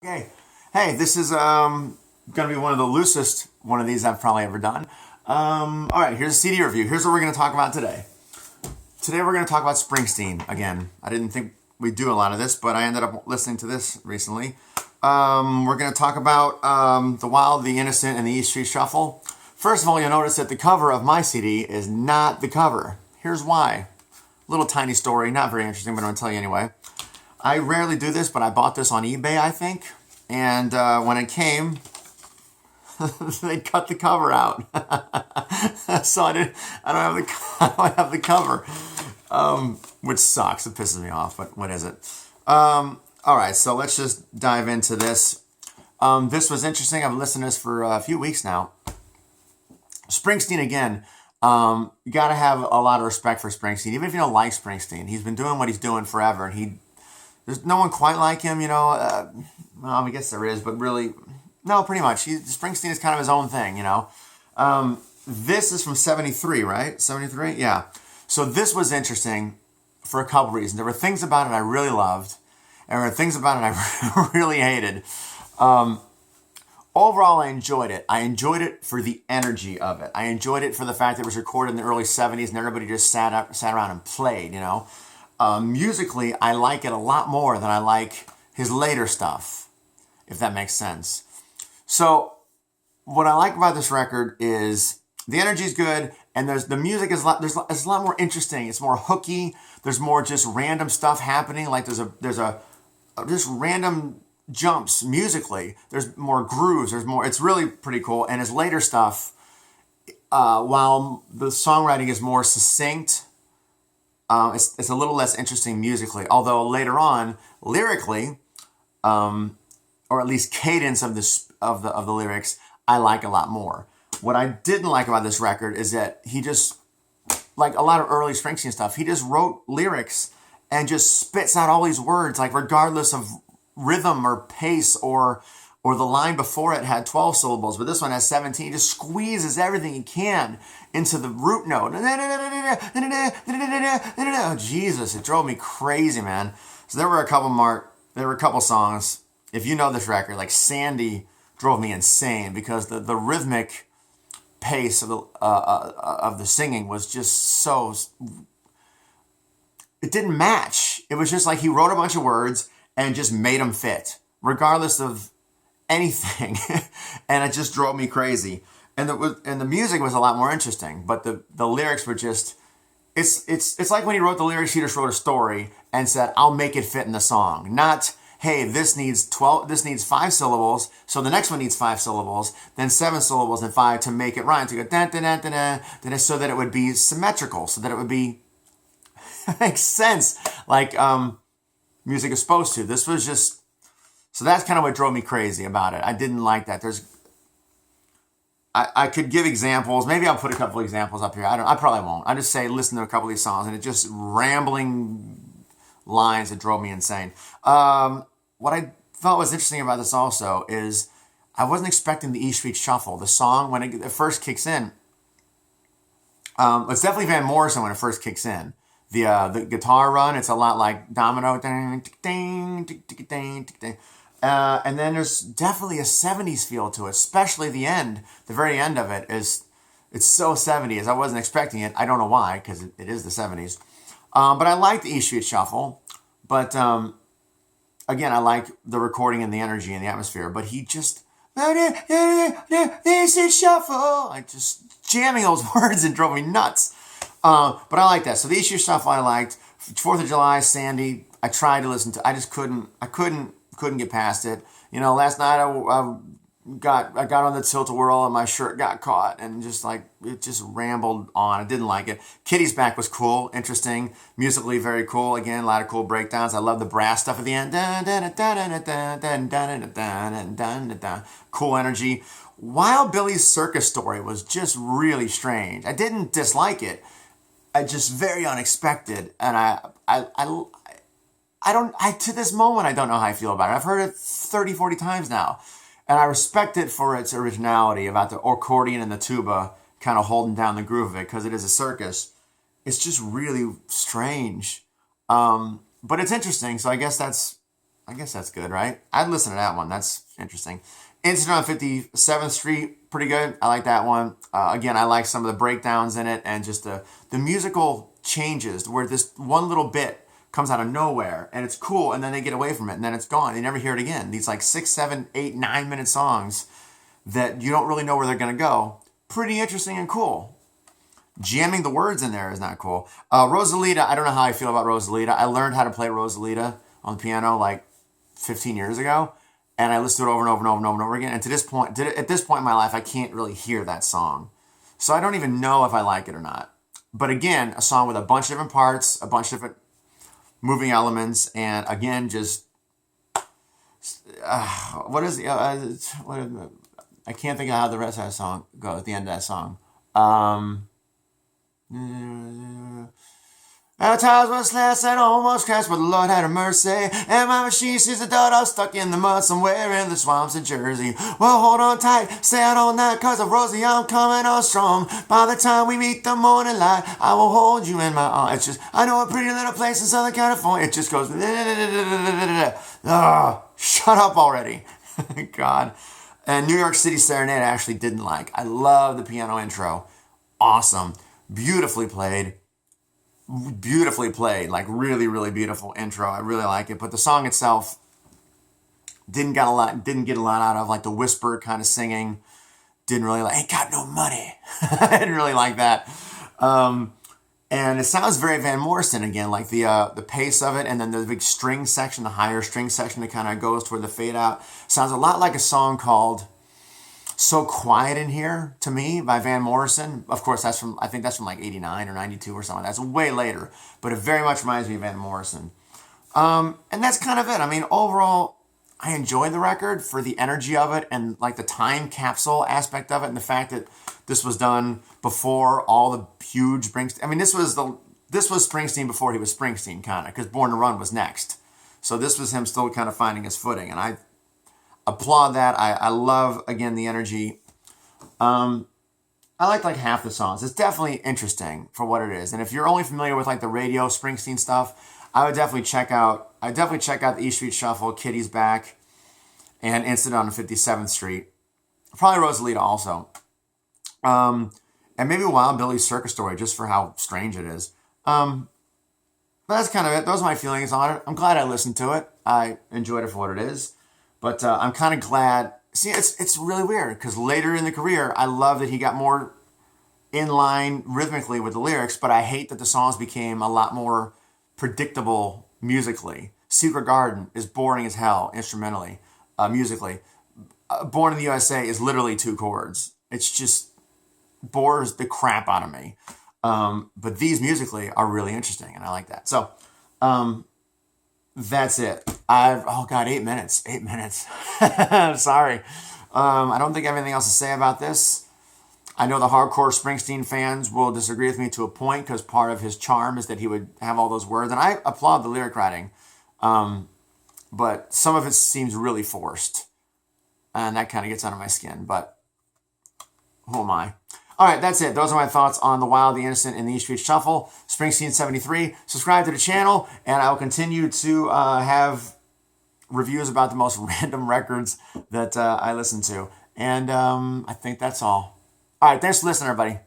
Okay. Hey, this is gonna be one of the loosest one of these I've probably ever done. All right, here's a CD review. Here's what we're gonna talk about today. Today we're gonna talk about Springsteen again. I didn't think we'd do a lot of this, but I ended up listening to this recently. We're gonna talk about The Wild, the Innocent, and the East Street Shuffle. First of all, you'll notice that the cover of my CD is not the cover. Here's why. Little tiny story, not very interesting, but I'm gonna tell you anyway. I rarely do this, but I bought this on eBay, I think. And when it came, they cut the cover out, so I don't have the I don't have the cover, which sucks. It pisses me off, but what is it? All right, so let's just dive into this. This was interesting. I've listened to this for a few weeks now. Springsteen again. You got to have a lot of respect for Springsteen, even if you don't like Springsteen. He's been doing what he's doing forever, and there's no one quite like him, you know. Well, I guess there is, but really, no, pretty much. Springsteen is kind of his own thing, you know. This is from 73, right? 73? Yeah. So this was interesting for a couple reasons. There were things about it I really loved, and there were things about it I really hated. Overall, I enjoyed it. I enjoyed it for the energy of it. I enjoyed it for the fact that it was recorded in the early 70s and everybody just sat around and played, you know. Musically, I like it a lot more than I like his later stuff, if that makes sense. So, what I like about this record is the energy is good, and the music is it's a lot more interesting. It's more hooky. There's more just random stuff happening. Like there's a just random jumps musically. There's more grooves. There's more. It's really pretty cool. And his later stuff, while the songwriting is more succinct. It's a little less interesting musically, although later on, lyrically, or at least cadence of the lyrics, I like a lot more. What I didn't like about this record is that he just, like a lot of early Springsteen stuff, he just wrote lyrics and just spits out all these words, like regardless of rhythm or pace or the line before it had 12 syllables, but this one has 17. He just squeezes everything he can into the root note. Oh, Jesus, it drove me crazy, man. So there were a couple songs. If you know this record, like Sandy drove me insane because the rhythmic pace of the singing was just so. It didn't match. It was just like he wrote a bunch of words and just made them fit, regardless of anything. And it just drove me crazy. And the music was a lot more interesting, but the lyrics were just it's like when he wrote the lyrics, he just wrote a story and said, I'll make it fit in the song. Not, hey, this needs 5 syllables, so the next one needs 5 syllables, then 7 syllables and 5 to make it rhyme, to go da da da da da, so that it would be symmetrical, so that it would be makes sense, like music is supposed to. This was just. So that's kind of what drove me crazy about it. I didn't like that. I could give examples. Maybe I'll put a couple examples up here. I probably won't. I just say listen to a couple of these songs, and it's just rambling lines that drove me insane. What I thought was interesting about this also is I wasn't expecting the E Street Shuffle. The song when it first kicks in, it's definitely Van Morrison when it first kicks in. The guitar run, it's a lot like Domino. Ding, ding, ding, ding, ding, ding. And then there's definitely a 70s feel to it, especially the end. The very end of it it's so 70s. I wasn't expecting it. I don't know why, because it is the 70s. But I like the E Street Shuffle. But again, I like the recording and the energy and the atmosphere. But he just, E Street Shuffle, like just jamming those words and drove me nuts. But I like that. So the E Street Shuffle I liked. 4th of July, Sandy, I tried to listen to. I just couldn't get past it. You know, last night I got on the tilt-a-whirl and my shirt got caught and just like it just rambled on. I didn't like it. Kitty's Back was cool, interesting, musically very cool. Again, a lot of cool breakdowns. I love the brass stuff at the end. Cool energy. Wild Billy's Circus Story was just really strange. I didn't dislike it. I just very unexpected, and to this moment, I don't know how I feel about it. I've heard it 30, 40 times now. And I respect it for its originality about the accordion and the tuba kind of holding down the groove of it because it is a circus. It's just really strange. But it's interesting, so I guess that's I guess that's good, right? I'd listen to that one. That's interesting. Incident on 57th Street, pretty good. I like that one. Again, I like some of the breakdowns in it and just the musical changes where this one little bit comes out of nowhere and it's cool, and then they get away from it and then it's gone. You never hear it again. These like 6, 7, 8, 9 minute songs that you don't really know where they're going to go. Pretty interesting and cool. Jamming the words in there is not cool. Rosalita, I don't know how I feel about Rosalita. I learned how to play Rosalita on the piano like 15 years ago, and I listened to it over and over and over and over and over again. And at this point in my life, I can't really hear that song. So I don't even know if I like it or not. But again, a song with a bunch of different parts, a bunch of different moving elements, and again, just what is the I can't think of how the rest of that song goes at the end of that song. Our tires were slashed and almost crashed, but the Lord had a mercy. And my machine sees a dog stuck in the mud somewhere in the swamps of Jersey. Well, hold on tight, stay out all night, cause of Rosie, I'm coming on strong. By the time we meet the morning light, I will hold you in my arms. It's just, I know a pretty little place in Southern California. It just goes, shut up already. God. And New York City Serenade I actually didn't like. I love the piano intro. Awesome. Beautifully played, like really, really beautiful intro. I really like it, but the song itself didn't get a lot out of, like the whisper kind of singing. Didn't really like, ain't got no money. I didn't really like that. And it sounds very Van Morrison again, like the pace of it, and then the big string section, the higher string section that kind of goes toward the fade out. Sounds a lot like a song called So Quiet in Here to me by Van Morrison. Of course, I think that's from like 89 or 92 or something. That's way later, but it very much reminds me of Van Morrison. And that's kind of it. I mean, overall, I enjoyed the record for the energy of it and like the time capsule aspect of it, and the fact that this was done before all the huge Springsteen. I mean, this was Springsteen before he was Springsteen, kind of, because Born to Run was next. So this was him still kind of finding his footing, and I applaud that. I love, again, the energy. I like half the songs. It's definitely interesting for what it is. And if you're only familiar with like the radio Springsteen stuff, I would definitely check out the E Street Shuffle, Kitty's Back, and Incident on 57th Street. Probably Rosalita also. And maybe Wild Billy's Circus Story, just for how strange it is. But that's kind of it. Those are my feelings on it. I'm glad I listened to it. I enjoyed it for what it is. But I'm kind of glad. See, it's really weird because later in the career, I love that he got more in line rhythmically with the lyrics, but I hate that the songs became a lot more predictable musically. Secret Garden is boring as hell instrumentally, musically. Born in the USA is literally 2 chords. It's just bores the crap out of me. But these musically are really interesting, and I like that. So, that's it. 8 minutes. 8 minutes. Sorry. I don't think I have anything else to say about this. I know the hardcore Springsteen fans will disagree with me to a point because part of his charm is that he would have all those words. And I applaud the lyric writing. But some of it seems really forced. And that kind of gets under my skin. But who am I? All right, that's it. Those are my thoughts on The Wild, the Innocent, and the E Street Shuffle. Springsteen 73. Subscribe to the channel, and I will continue to have reviews about the most random records that I listen to. And I think that's all. All right, thanks for listening, everybody.